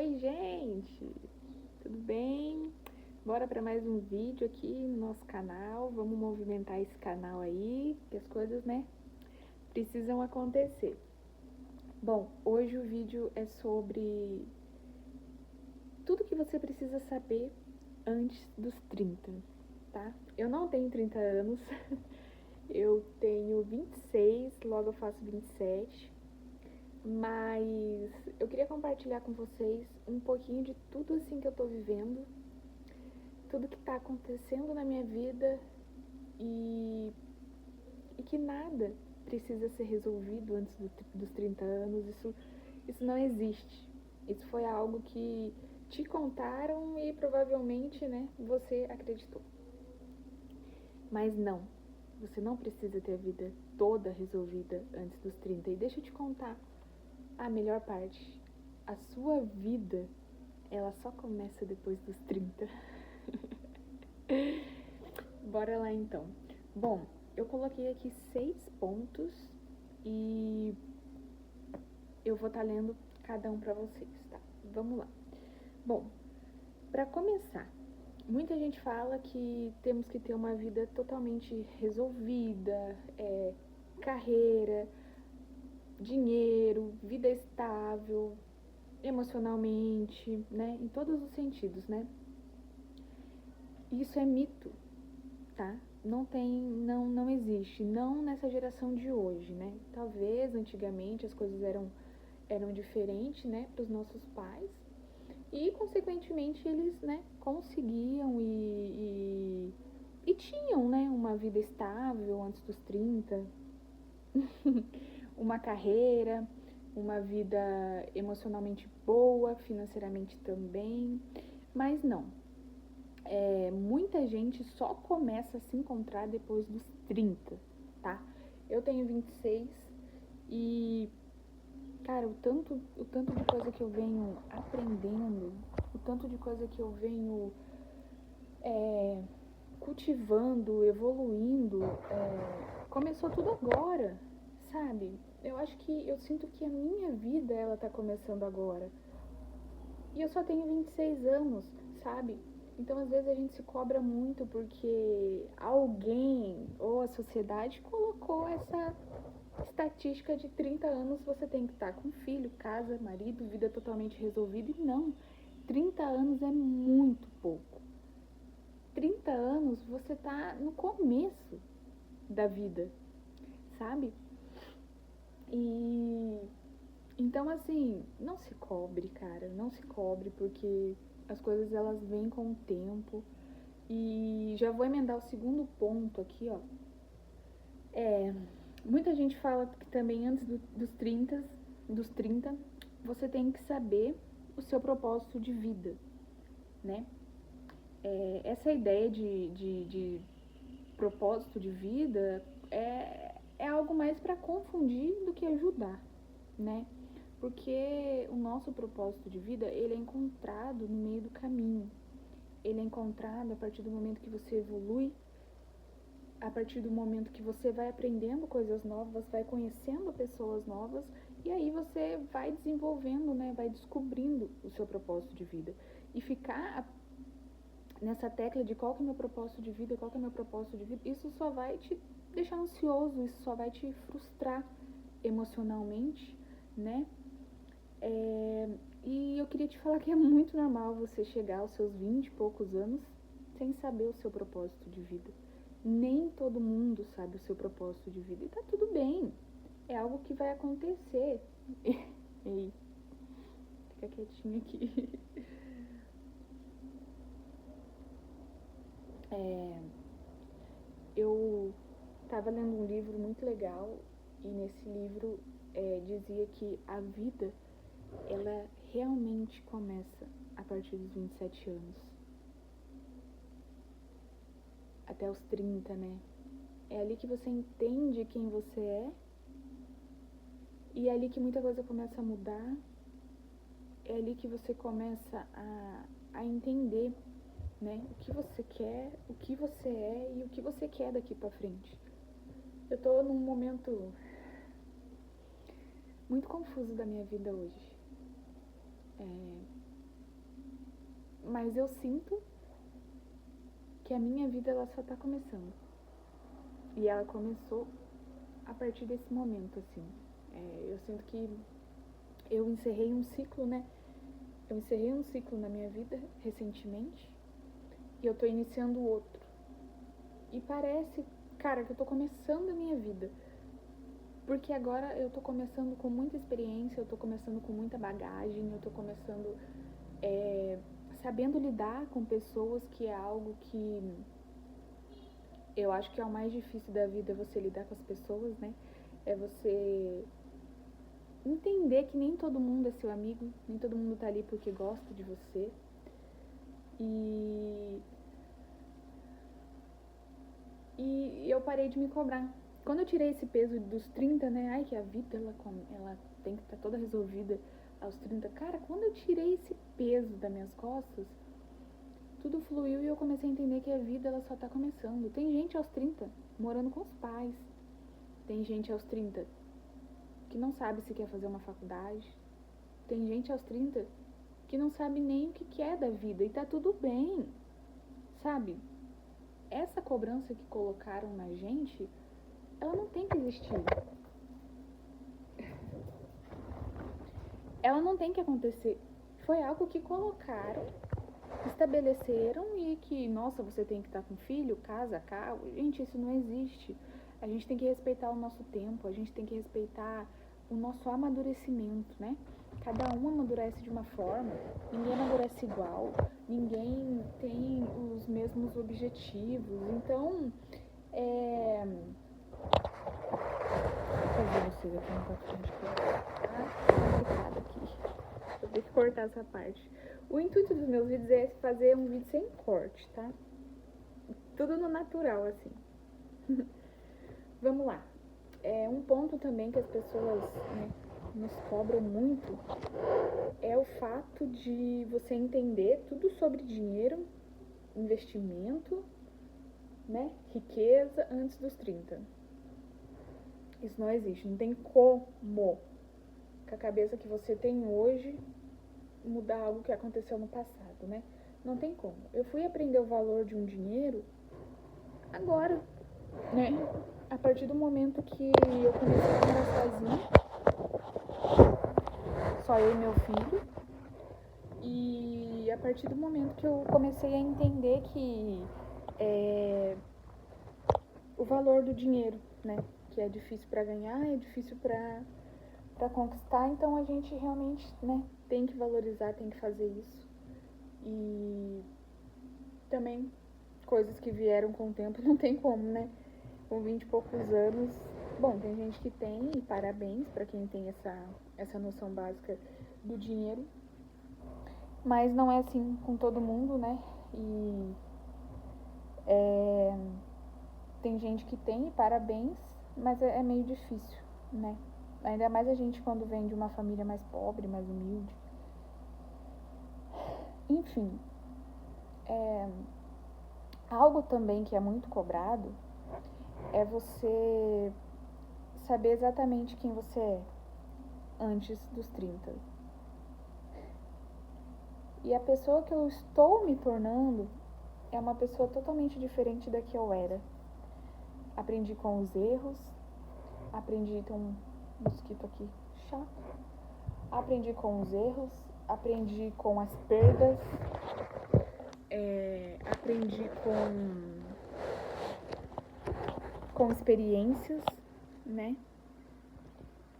Oi, gente! Tudo bem? Bora para mais um vídeo aqui no nosso canal. Vamos movimentar esse canal aí, que as coisas, né, precisam acontecer. Bom, hoje o vídeo é sobre tudo que você precisa saber antes dos 30, tá? Eu não tenho 30 anos, eu tenho 26, logo eu faço 27. Mas eu queria compartilhar com vocês um pouquinho de tudo assim que eu tô vivendo, tudo que tá acontecendo na minha vida e que nada precisa ser resolvido antes dos 30 anos. Isso não existe. Isso foi algo que te contaram e provavelmente, né, você acreditou. Mas não, você não precisa ter a vida toda resolvida antes dos 30. E deixa eu te contar a melhor parte. A sua vida, ela só começa depois dos 30. Bora lá então. Bom, eu coloquei aqui 6 pontos e eu vou estar lendo cada um pra vocês, tá? Vamos lá. Bom, pra começar, muita gente fala que temos que ter uma vida totalmente resolvida, carreira, dinheiro, vida estável, emocionalmente, né? Em todos os sentidos, né? Isso é mito, tá? Não existe, não nessa geração de hoje, né? Talvez antigamente as coisas eram diferentes, né, para os nossos pais e consequentemente eles, né, conseguiam e tinham, né, uma vida estável antes dos 30, uma carreira, uma vida emocionalmente boa, financeiramente também, mas não. Muita gente só começa a se encontrar depois dos 30, tá? Eu tenho 26 e, cara, o tanto de coisa que eu venho aprendendo, o tanto de coisa que eu venho cultivando, evoluindo, começou tudo agora, sabe? Eu sinto que a minha vida, ela tá começando agora. E eu só tenho 26 anos, sabe? Então, às vezes, a gente se cobra muito porque alguém ou a sociedade colocou essa estatística de 30 anos você tem que estar com filho, casa, marido, vida totalmente resolvida. E não, 30 anos é muito pouco. 30 anos você tá no começo da vida, sabe? E então, assim, não se cobre, cara, não se cobre, porque as coisas elas vêm com o tempo. E já vou emendar o segundo ponto aqui, ó. Muita gente fala que também antes dos 30, você tem que saber o seu propósito de vida, né? Essa ideia de propósito de vida é algo mais para confundir do que ajudar, né? Porque o nosso propósito de vida, ele é encontrado no meio do caminho. Ele é encontrado a partir do momento que você evolui, a partir do momento que você vai aprendendo coisas novas, vai conhecendo pessoas novas, e aí você vai desenvolvendo, né, vai descobrindo o seu propósito de vida. E ficar nessa tecla de qual que é o meu propósito de vida, qual que é o meu propósito de vida, isso só vai te deixar ansioso, isso só vai te frustrar emocionalmente, né? E eu queria te falar que é muito normal você chegar aos seus 20 e poucos anos sem saber o seu propósito de vida. Nem todo mundo sabe o seu propósito de vida. E tá tudo bem. É algo que vai acontecer. Ei, fica quietinho aqui. Eu tava lendo um livro muito legal e nesse livro dizia que a vida, ela realmente começa a partir dos 27 anos. Até os 30, né? É ali que você entende quem você é. E é ali que muita coisa começa a mudar. É ali que você começa a entender, né? O que você quer, o que você é e o que você quer daqui pra frente. Eu tô num momento muito confuso da minha vida hoje. mas eu sinto que a minha vida ela só tá começando. E ela começou a partir desse momento, assim. Eu sinto que eu encerrei um ciclo, né? Eu encerrei um ciclo na minha vida recentemente e eu tô iniciando outro. E parece, cara, que eu tô começando a minha vida. Porque agora eu tô começando com muita experiência, eu tô começando com muita bagagem, eu tô começando sabendo lidar com pessoas, que é algo que eu acho que é o mais difícil da vida, é você lidar com as pessoas, né? É você entender que nem todo mundo é seu amigo, nem todo mundo tá ali porque gosta de você. E eu parei de me cobrar. Quando eu tirei esse peso dos 30, né? Ai, que a vida ela tem que estar toda resolvida aos 30. Cara, quando eu tirei esse peso das minhas costas, tudo fluiu e eu comecei a entender que a vida ela só tá começando. Tem gente aos 30 morando com os pais. Tem gente aos 30 que não sabe se quer fazer uma faculdade. Tem gente aos 30 que não sabe nem o que é da vida. E tá tudo bem, sabe? Essa cobrança que colocaram na gente, ela não tem que existir. Ela não tem que acontecer. Foi algo que colocaram, estabeleceram e que, nossa, você tem que estar com filho, casa, carro. Gente, isso não existe. A gente tem que respeitar o nosso tempo, a gente tem que respeitar o nosso amadurecimento, né? Cada um amadurece de uma forma, ninguém amadurece igual, ninguém tem os mesmos objetivos. Então, vou fazer vocês aqui um pouquinho de coisa. Tá complicado aqui. Eu tenho que cortar essa parte. O intuito dos meus vídeos é fazer um vídeo sem corte, tá? Tudo no natural, assim. Vamos lá. Um ponto também que as pessoas, né, nos cobram muito é o fato de você entender tudo sobre dinheiro, investimento, né, riqueza antes dos 30. Isso não existe, não tem como, com a cabeça que você tem hoje, mudar algo que aconteceu no passado, né? Não tem como. Eu fui aprender o valor de um dinheiro agora, né? A partir do momento que eu comecei a morar sozinha, só eu e meu filho, e a partir do momento que eu comecei a entender que o valor do dinheiro, né? Que é difícil para ganhar, é difícil para conquistar, então a gente realmente, né, tem que valorizar, tem que fazer isso. E também coisas que vieram com o tempo não tem como, né? Com 20 e poucos anos, bom, tem gente que tem, e parabéns para quem tem essa noção básica do dinheiro, mas não é assim com todo mundo, né? E tem gente que tem, e parabéns, mas é meio difícil, né? Ainda mais a gente quando vem de uma família mais pobre, mais humilde. Enfim, algo também que é muito cobrado é você saber exatamente quem você é antes dos 30. E a pessoa que eu estou me tornando é uma pessoa totalmente diferente da que eu era. Aprendi com os erros, aprendi, tem um mosquito aqui chato. Aprendi com os erros, aprendi com as perdas, aprendi com experiências, né?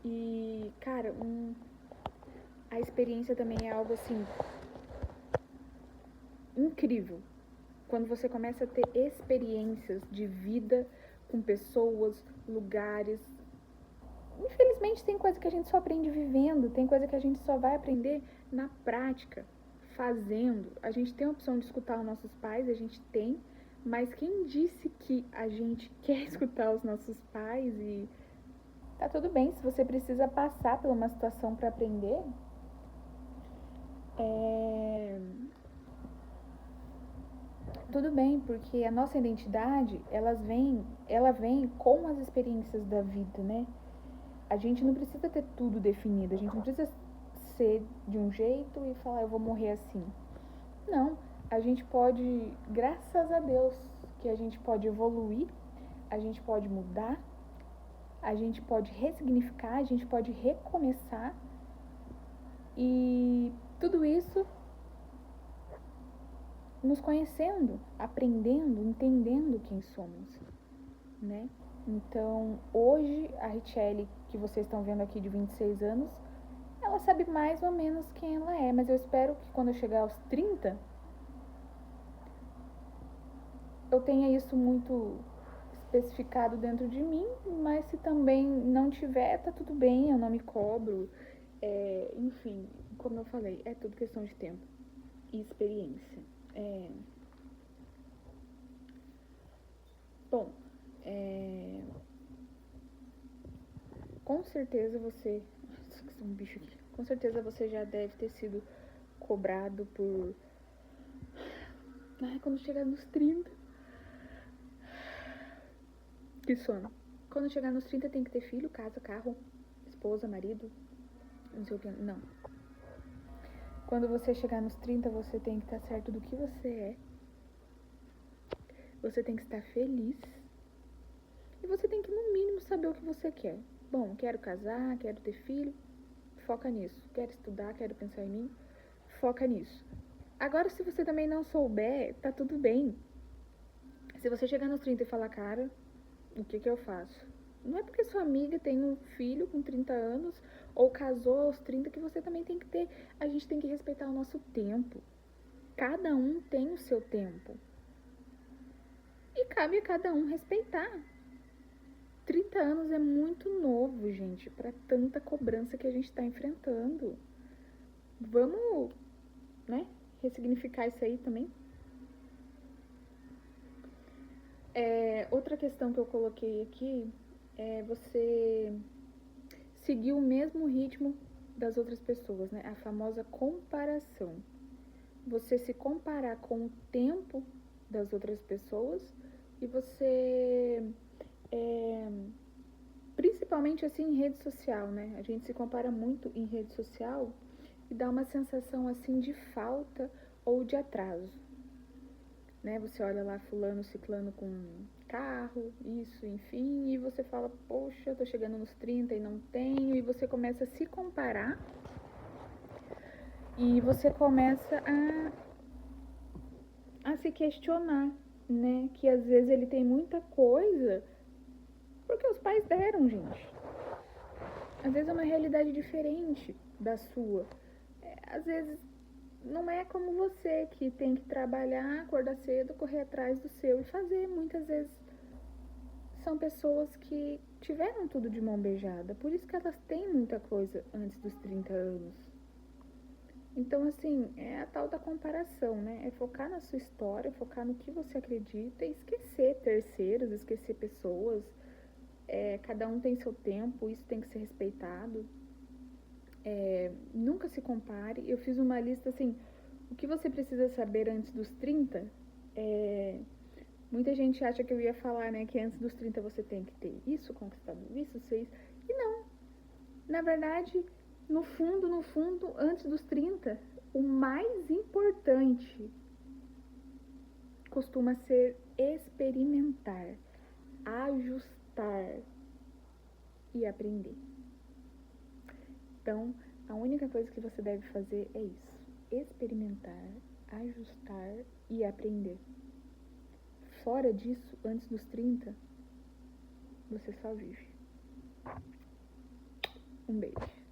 E, cara, a experiência também é algo assim incrível. Quando você começa a ter experiências de vida com pessoas, lugares. Infelizmente tem coisa que a gente só aprende vivendo, tem coisa que a gente só vai aprender na prática, fazendo. A gente tem a opção de escutar os nossos pais, a gente tem, mas quem disse que a gente quer escutar os nossos pais? E tá tudo bem, se você precisa passar por uma situação para aprender, tudo bem, porque a nossa identidade, ela vem com as experiências da vida, né? A gente não precisa ter tudo definido, a gente não precisa ser de um jeito e falar, eu vou morrer assim. Não, a gente pode, graças a Deus, que a gente pode evoluir, a gente pode mudar, a gente pode ressignificar, a gente pode recomeçar e tudo isso nos conhecendo, aprendendo, entendendo quem somos, né? Então, hoje, a Richelle, que vocês estão vendo aqui de 26 anos, ela sabe mais ou menos quem ela é, mas eu espero que quando eu chegar aos 30, eu tenha isso muito especificado dentro de mim, mas se também não tiver, tá tudo bem, eu não me cobro. Enfim, como eu falei, é tudo questão de tempo e experiência. Bom, com certeza você... Nossa, um bicho aqui. Com certeza você já deve ter sido cobrado por... Ai, quando chegar nos 30... Que sono. Quando chegar nos 30 tem que ter filho, casa, carro, esposa, marido, não sei o que. Não. Quando você chegar nos 30, você tem que estar certo do que você é. Você tem que estar feliz. E você tem que, no mínimo, saber o que você quer. Bom, quero casar, quero ter filho. Foca nisso. Quero estudar, quero pensar em mim. Foca nisso. Agora, se você também não souber, tá tudo bem. Se você chegar nos 30 e falar, cara, o que eu faço? Não é porque sua amiga tem um filho com 30 anos ou casou aos 30 que você também tem que ter. A gente tem que respeitar o nosso tempo. Cada um tem o seu tempo. E cabe a cada um respeitar. 30 anos é muito novo, gente, para tanta cobrança que a gente está enfrentando. Vamos, né, ressignificar isso aí também. Outra questão que eu coloquei aqui é você seguir o mesmo ritmo das outras pessoas, né? A famosa comparação. Você se comparar com o tempo das outras pessoas e você... principalmente assim em rede social, né? A gente se compara muito em rede social e dá uma sensação assim de falta ou de atraso, né? Você olha lá fulano, ciclano com carro, isso, enfim, e você fala, poxa, eu tô chegando nos 30 e não tenho, e você começa a se comparar e você começa a se questionar, né? Que às vezes ele tem muita coisa porque os pais deram, gente. Às vezes é uma realidade diferente da sua. Às vezes não é como você que tem que trabalhar, acordar cedo, correr atrás do seu e fazer. Muitas vezes são pessoas que tiveram tudo de mão beijada. Por isso que elas têm muita coisa antes dos 30 anos. Então, assim, é a tal da comparação, né? É focar na sua história, focar no que você acredita e esquecer terceiros, esquecer pessoas. Cada um tem seu tempo, isso tem que ser respeitado. Nunca se compare. Eu fiz uma lista assim, o que você precisa saber antes dos 30. Muita gente acha que eu ia falar, né, que antes dos 30 você tem que ter isso conquistado, isso, isso. E não. Na verdade, no fundo, antes dos 30, o mais importante costuma ser experimentar, ajustar e aprender. Então, a única coisa que você deve fazer é isso: experimentar, ajustar e aprender. Fora disso, antes dos 30, você só vive. Um beijo.